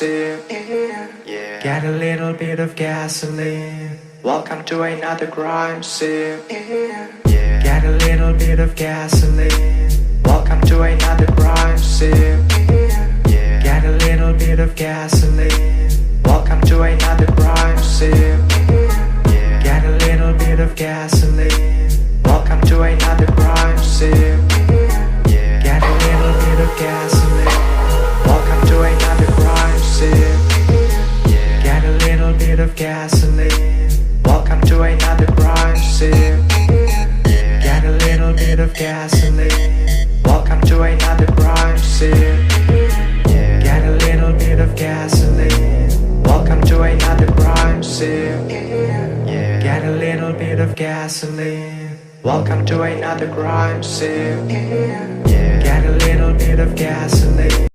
Yeah. Get a little bit of gasoline. Welcome to another crime scene. Yeah. Get a little bit of gasoline. Welcome to another crime scene. Yeah. Get a little bit of gasoline. Welcome to another crime scene. Yeah. Get a little bit of gasoline. Welcome to another crime scene. Yeah. Get a little bit of gasoline. Welcome to another crime scene. Yeah. Get a little bit of gasoline. Welcome to another crime scene. Yeah. Get a little bit of gasoline. Welcome to another crime scene. Yeah. Get a little bit of gasoline. Welcome to another crime scene. Yeah. Get a little bit of gasoline. Welcome to another crime scene. Yeah. Get a little bit of gasoline.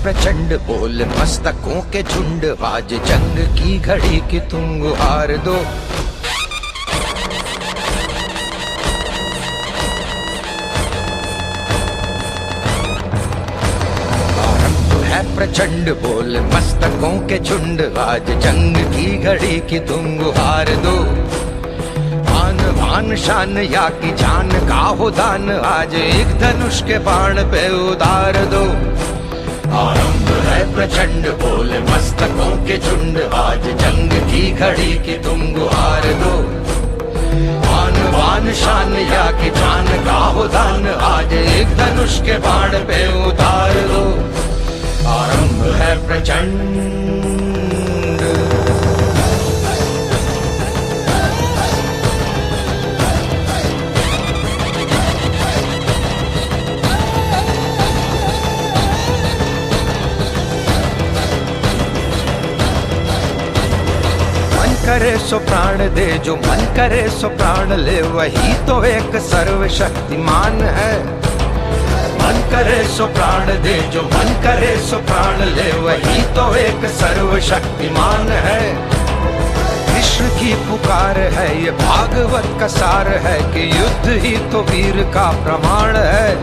प्रचंड बोल मस्तकों के झुंड, आज जंग की घड़ी की तुम गुहार दो। आरंभ है प्रचंड बोल मस्तकों के झुंड, आज जंग की घड़ी की तुम गुहार दो। आन भान शान या की जान का हो दान, आज एक धनुष के बाण पे उतार दो। आरंभ है प्रचंड बोल मस्तकों के झुंड, आज जंग की घड़ी की तुम गुहार दो। आन बान शान या की जान का हो दान, आज एक धनुष के बाण पे उतार दो। आरंभ है प्रचंड। करे सो प्राण दे, जो मन करे सो प्राण ले, वही तो एक सर्वशक्तिमान है। मन करे सो प्राण दे, जो मन करे सो प्राण ले, वही तो एक सर्वशक्तिमान है। कृष्ण की पुकार है, ये भागवत का सार है, कि युद्ध ही तो वीर का प्रमाण है।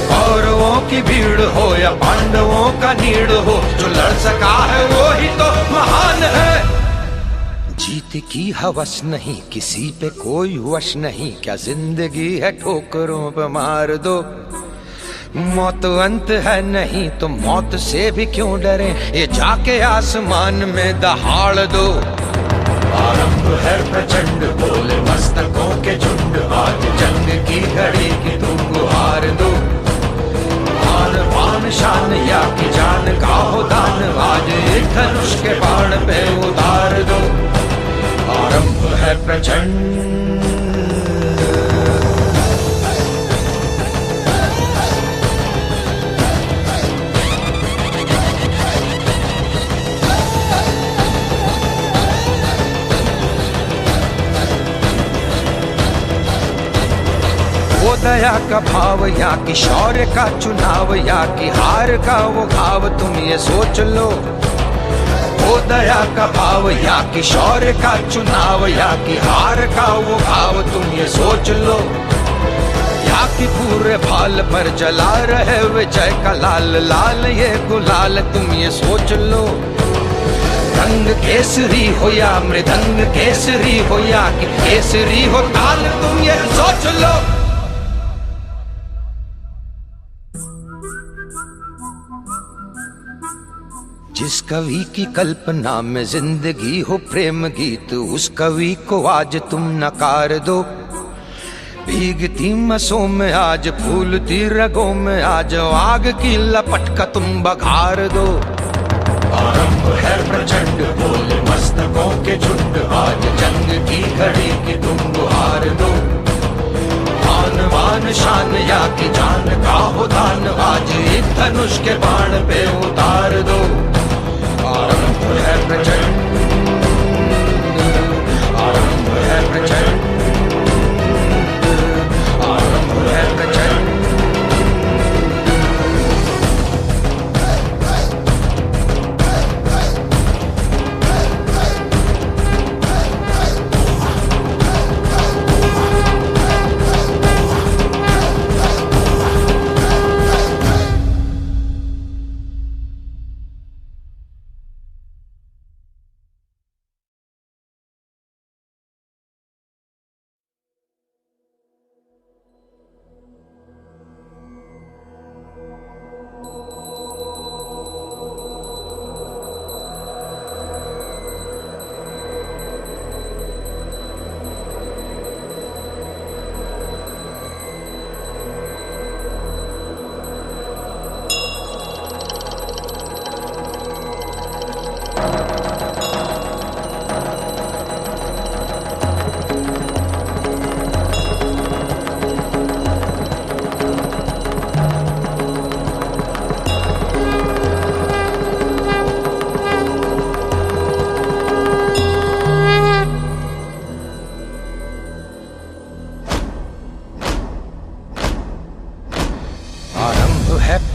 कौरवों की भीड़ हो या पांडवों का नीड़ हो, जो लड़ सका है वो ही तो महान है। जीत की हवस नहीं, किसी पे कोई वश नहीं, क्या जिंदगी है ठोकरों पे मार दो। मौत अंत है नहीं तो मौत से भी क्यों डरे, ये जाके आसमान में दहाड़ दो। आरंभ है प्रचंड बोल मस्तकों के झुंड, आज जंग की घड़ी की तुम गुहार दो। आन बान शान या की जान का हो दान, आज एक धनुष के बाण पे उतार दो। आरंभ है प्रचंड। वो दया का भाव या कि शौर्य का चुनाव, या कि हार का वो घाव, तुम ये सोच लो। वो दया का भाव या कि शौर्य का चुनाव, या कि हार का वो भाव, तुम ये सोच लो। या कि पूरे भाल पर जला रहे विजय का लाल लाल ये गुलाल, तुम ये सोच लो। रंग केसरी हो या मृदंग केसरी हो, या कि केसरी हो ताल, तुम ये सोच लो। जिस कवि की कल्पना में जिंदगी हो प्रेम गीत, उस कवि को आज तुम नकार दो। भीगती मसों में आज फूलती रगों में आज आग की लपट का तुम बघार दो। आरंभ है प्रचंड बोल मस्तकों के झुंड आज जंग की घड़ी की तुम गुहार दो। आन बान शान या की जान का हो दान आज एक धनुष के बाण पे उतार दो। आरंभ है प्रचंड, आरंभ है प्रचंड, आरंभ है प्रचंड।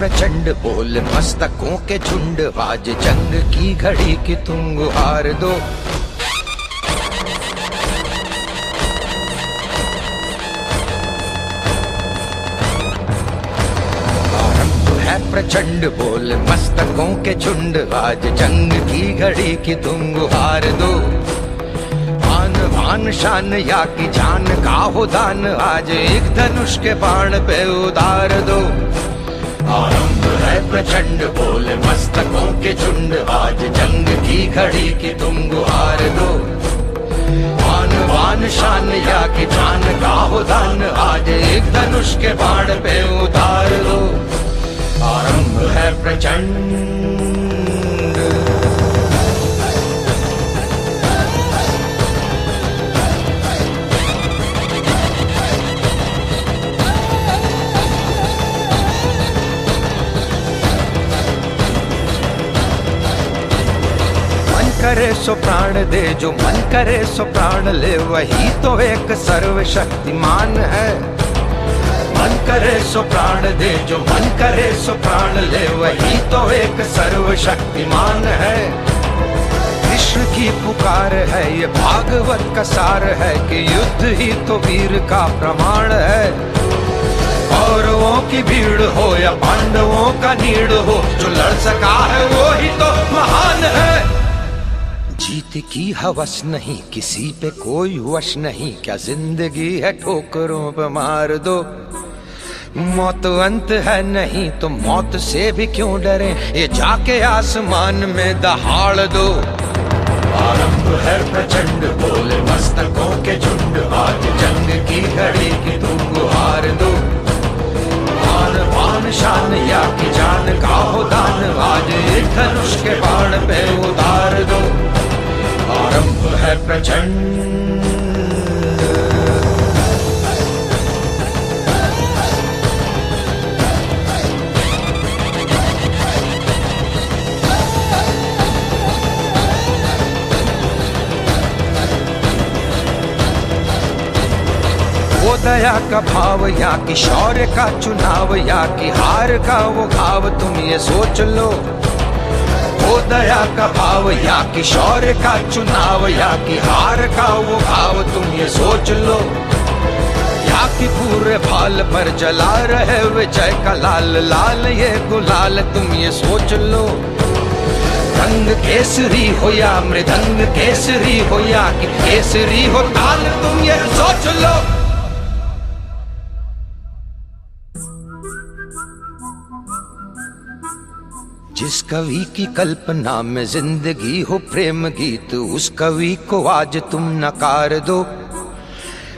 प्रचंड बोल मस्तकों के झुंड आज जंग की घड़ी की तुम गुहार दो। आरंभ है प्रचंड बोल मस्तकों के झुंड आज जंग की घड़ी की तुम गुहार दो। आन बान शान या की जान का हो दान आज एक धनुष के बाण पे उतार दो। आरंभ है प्रचंड बोल मस्तकों के झुंड आज जंग की घड़ी की तुम गुहार दो। आन बान शान या की जान का हो दान आज एक धनुष के बाण पे उतार दो। आरंभ है प्रचंड। करे सो प्राण दे जो मन करे सो प्राण ले वही तो एक सर्वशक्तिमान है। मन करे सो प्राण दे जो मन करे सो प्राण ले वही तो एक सर्वशक्तिमान है। कृष्ण की पुकार है ये भागवत का सार है कि युद्ध ही तो वीर का प्रमाण है। कौरवों की भीड़ हो या पांडवों का नीड़ हो जो लड़ सका है वो ही तो महान है। जीत की हवस नहीं किसी पे कोई वश नहीं क्या जिंदगी है ठोकरों पे मार दो। मौत अंत है नहीं तो मौत से भी क्यों डरे ये जाके आसमान में दहाड़ दो। आरंभ है प्रचंड बोल मस्तकों के झुंड आज जंग की घड़ी की तुम गुहार दो। आन बान शान या की जान का हो दान आज एक धनुष के बाण पे उतार दो। आरंभ है प्रचंड। वो दया का भाव या कि शौर्य का चुनाव या कि हार का वो घाव तुम ये सोच लो। वो दया का भाव या कि शौर्य का चुनाव या कि हार का वो भाव तुम ये सोच लो। या कि पूरे भाल पर जला रहे विजय का लाल लाल ये गुलाल तुम ये सोच लो। रंग केसरी हो या मृदंग केसरी हो या कि केसरी हो ताल तुम ये सोच लो। जिस कवि की कल्पना में जिंदगी हो प्रेम गीत उस कवि को आज तुम नकार दो।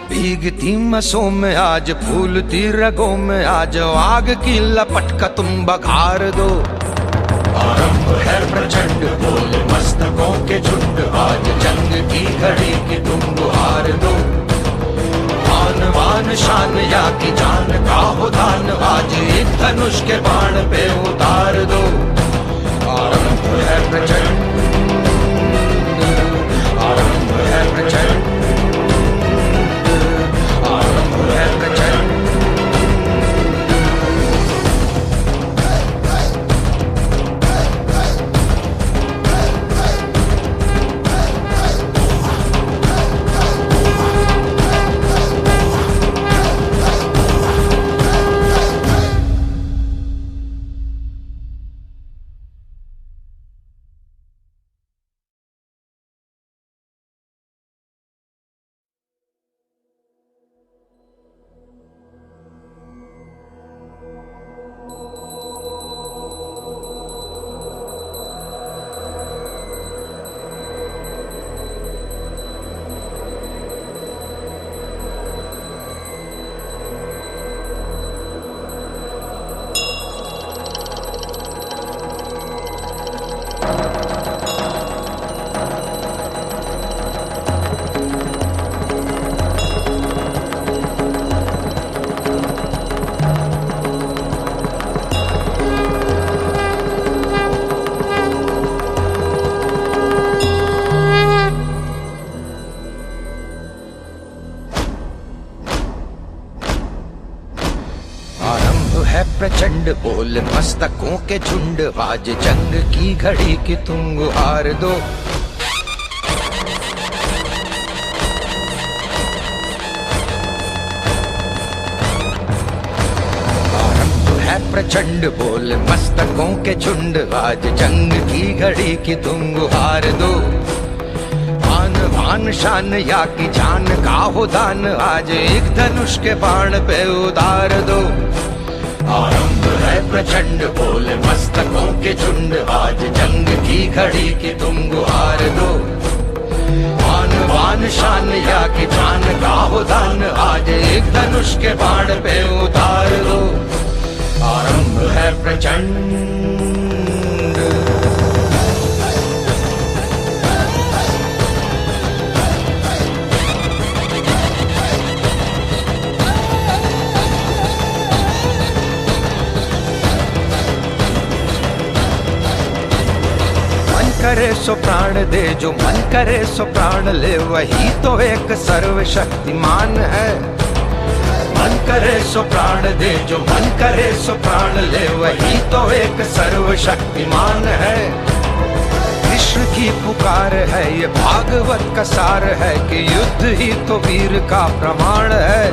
भीगती मसों में आज फूलती रगों में आज आग की लपट का तुम बघार दो। आरंभ है प्रचंड बोल मस्तकों के झुंड आज जंग की घड़ी की तुम गुहार दो। मान मान शान या की जान का हो दान आज एक धनुष के बाण पे उतार दो। आरंभ है प्रचंड, आरंभ है प्रचंड, आरंभ है प्रचंड। प्रचंड बोल मस्तकों के झुंड आज जंग की घड़ी की तुम गुहार दो। आरंभ है प्रचंड बोल मस्तकों के झुंड आज जंग की घड़ी की तुम गुहार दो। मान भान शान या की जान का हो दान आज एक धनुष के बाण पे उतार दो। आरंभ है प्रचंड बोल मस्तकों के झुंड आज जंग की घड़ी की तुम गुहार दो। मान वान शान या की जान का हो दान आज एक धनुष के बाण पे उतार दो। आरंभ है प्रचंड, करे सो प्राण दे जो मन करे सो प्राण ले वही तो एक सर्वशक्तिमान है। मन करे सो प्राण दे जो मन करे सो प्राण ले वही तो एक सर्वशक्तिमान है। कृष्ण की पुकार है ये भागवत का सार है कि युद्ध ही तो वीर का प्रमाण है।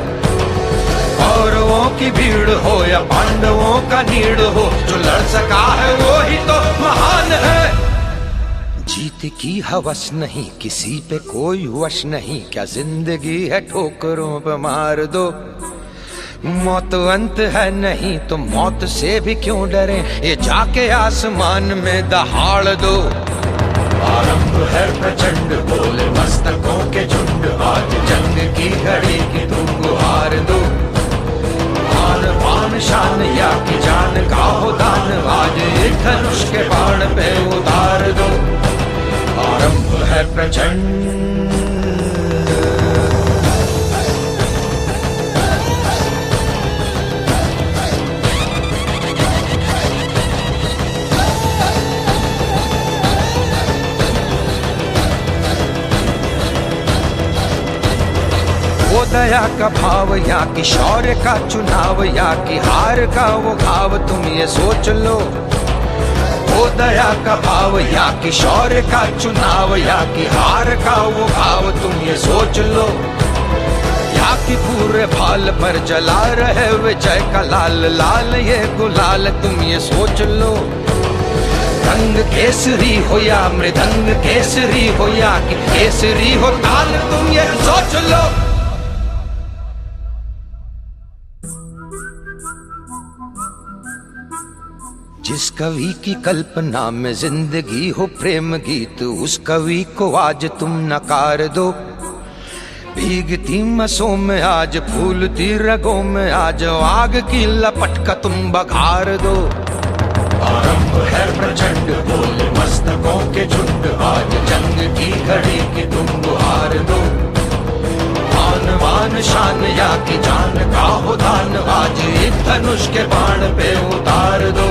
कौरवों की भीड़ हो या पांडवों का नीड़ हो जो लड़ सका है वो ही तो महान है। जीत की हवस नहीं किसी पे कोई वश नहीं क्या जिंदगी है ठोकरों पे मार दो। मौत अंत है नहीं तो मौत से भी क्यों डरे ये जाके आसमान में दहाड़ दो। आरंभ है प्रचंड बोले मस्तकों के झुंड आज जंग की घड़ी की तुम गुहार दो। मान पान शान या की जान का हो दान आज एक धनुष के बाण पे उतार दो। आरंभ है प्रचंड, वो दया का भाव या कि शौर्य का चुनाव या कि हार का वो घाव तुम ये सोच लो। वो दया का भाव या कि शौर्य का चुनाव या कि हार का वो भाव तुम ये सोच लो। या कि पूरे भाल पर जला रहे विजय का लाल लाल ये गुलाल तुम ये सोच लो। रंग केसरी हो या मृदंग केसरी हो या कि केसरी हो ताल तुम ये सोच लो। जिस कवि की कल्पना में जिंदगी हो प्रेम गीत उस कवि को आज तुम नकार दो। भीगती मसों में आज, फूलती रगों में आज, आग की लपट का तुम बघार दो। आरंभ है प्रचंड, बोले मस्तकों के झुंड, आज जंग की घड़ी की तुम गुहार दो। आन बान शान या की जान का हो दान, आज एक धनुष के बाण पे उतार दो।